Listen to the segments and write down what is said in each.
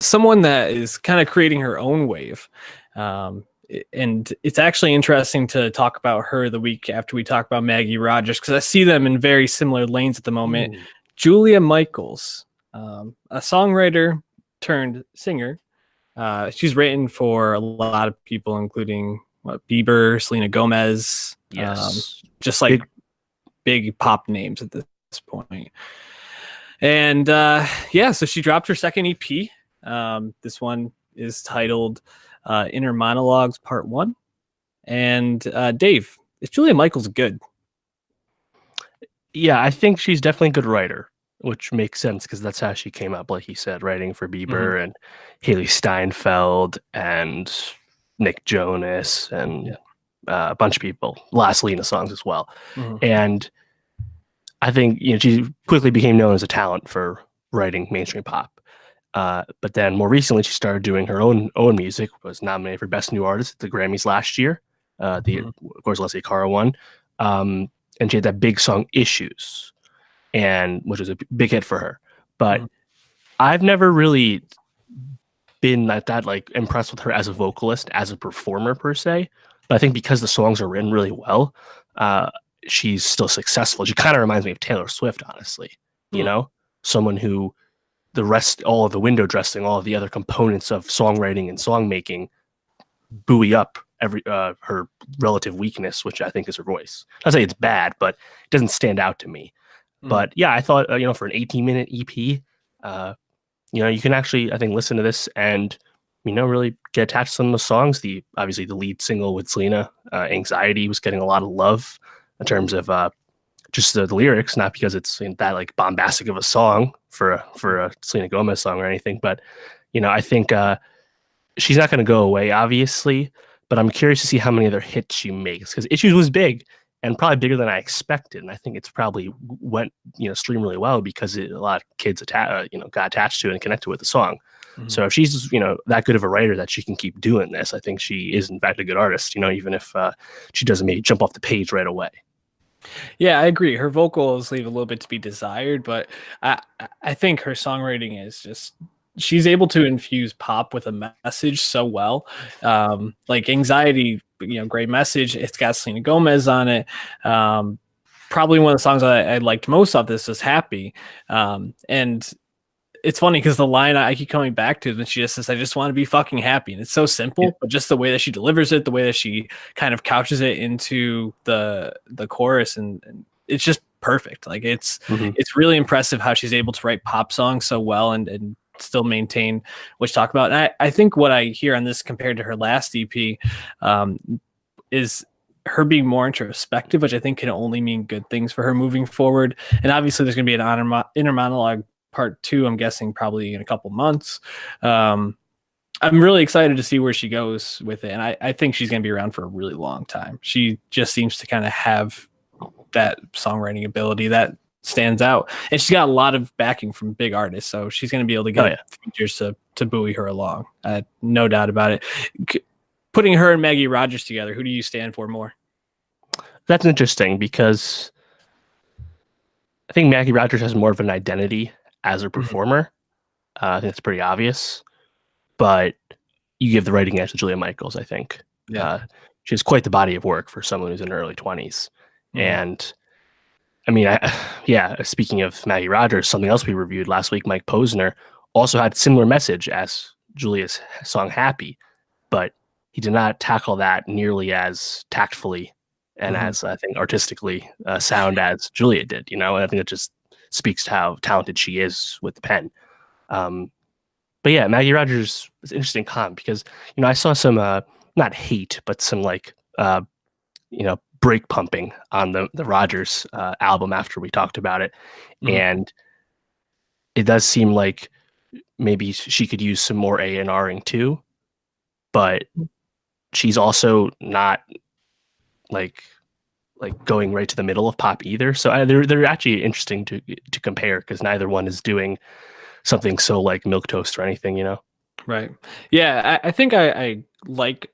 someone that is kind of creating her own wave. And it's actually interesting to talk about her the week after we talk about Maggie Rogers, because I see them in very similar lanes at the moment. Ooh. Julia Michaels, a songwriter turned singer. She's written for a lot of people, including Bieber, Selena Gomez, Yes. just like big pop names at this point. And so she dropped her second EP. This one is titled Inner Monologues Part 1. And Dave, is Julia Michaels good? Yeah, I think she's definitely a good writer, which makes sense because that's how she came up, like you said, writing for Bieber and Haley Steinfeld and Nick Jonas and a bunch of people, a lot of Selena songs as well. And I think she quickly became known as a talent for writing mainstream pop. But then more recently, she started doing her own music. Was nominated for Best New Artist at the Grammys last year. Of course, Leslie Cara won. And she had that big song "Issues," which was a big hit for her. But I've never really been that like impressed with her as a vocalist, as a performer per se. But I think because the songs are written really well, she's still successful. She kind of reminds me of Taylor Swift, honestly. Someone who all of the window dressing, all of the other components of songwriting and song making buoy up her relative weakness, which I think is her voice. I say it's bad, but it doesn't stand out to me. But yeah, I thought, for an 18-minute EP, you can actually, I think, listen to this and, really get attached to some of the songs. Obviously the lead single with Selena, Anxiety, was getting a lot of love in terms of just the lyrics, not because it's that like bombastic of a song for a Selena Gomez song or anything, but I think she's not going to go away, obviously, but I'm curious to see how many other hits she makes, because Issues was big and probably bigger than I expected, and I think it's probably went streamed really well because a lot of kids got attached to it and connected with the song. So if she's that good of a writer that she can keep doing this, I think she is in fact a good artist, even if she doesn't maybe jump off the page right away. Yeah, I agree. Her vocals leave a little bit to be desired, but I think her songwriting is just, she's able to infuse pop with a message so well. Like Anxiety, great message. It's got Selena Gomez on it. Probably one of the songs I liked most of this is Happy. And it's funny because the line I keep coming back to is when she just says, "I just want to be fucking happy." And it's so simple, but just the way that she delivers it, the way that she kind of couches it into the chorus, and it's just perfect. Like it's really impressive how she's able to write pop songs so well and still maintain what you talk about. And I think what I hear on this compared to her last EP is her being more introspective, which I think can only mean good things for her moving forward. And obviously there's going to be an inner monologue part 2, I'm guessing probably in a couple months. I'm really excited to see where she goes with it. And I think she's going to be around for a really long time. She just seems to kind of have that songwriting ability that stands out. And she's got a lot of backing from big artists. So she's going to be able to get features to buoy her along. No doubt about it. Putting her and Maggie Rogers together, who do you stand for more? That's interesting because I think Maggie Rogers has more of an identity as a performer. I think it's pretty obvious, but you give the writing edge to Julia Michaels, I think. She has quite the body of work for someone who's in her early 20s. And I mean, speaking of Maggie Rogers, something else we reviewed last week, Mike Posner, also had a similar message as Julia's song Happy, but he did not tackle that nearly as tactfully and as, I think, artistically sound as Julia did, and I think it just speaks to how talented she is with the pen. But yeah, Maggie Rogers is an interesting comp because, I saw some, not hate, but some like, break pumping on the Rogers album after we talked about it. And it does seem like maybe she could use some more A&Ring too, but she's also not like going right to the middle of pop either. So they're actually interesting to compare because neither one is doing something so like milquetoast or anything, Right. Yeah, I think I like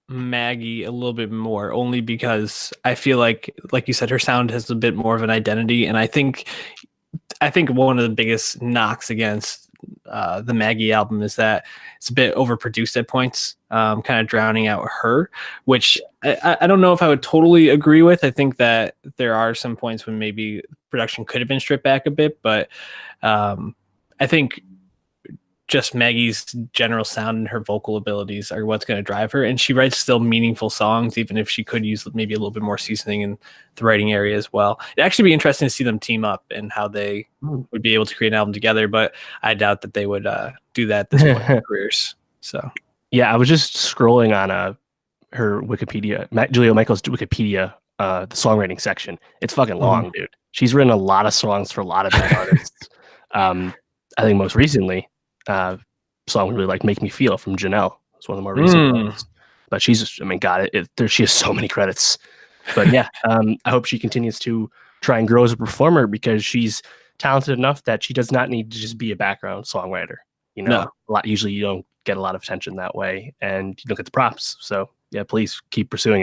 Maggie a little bit more only because I feel like you said, her sound has a bit more of an identity. And I think one of the biggest knocks against the Maggie album is that it's a bit overproduced at points, kind of drowning out her, which I don't know if I would totally agree with. I think that there are some points when maybe production could have been stripped back a bit, but I think just Maggie's general sound and her vocal abilities are what's going to drive her. And she writes still meaningful songs, even if she could use maybe a little bit more seasoning in the writing area as well. It'd actually be interesting to see them team up and how they would be able to create an album together, but I doubt that they would do that at this point in their careers. So, yeah, I was just scrolling on her Wikipedia, Julia Michaels' Wikipedia, the songwriting section. It's fucking long, dude. She's written a lot of songs for a lot of big artists. I think most recently, song really like "Make Me Feel" from Janelle. It's one of the more recent ones. But she's, I mean, God, she has so many credits. But yeah, I hope she continues to try and grow as a performer, because she's talented enough that she does not need to just be a background songwriter. You know, usually you don't get a lot of attention that way, and you don't get the props. So yeah, please keep pursuing it.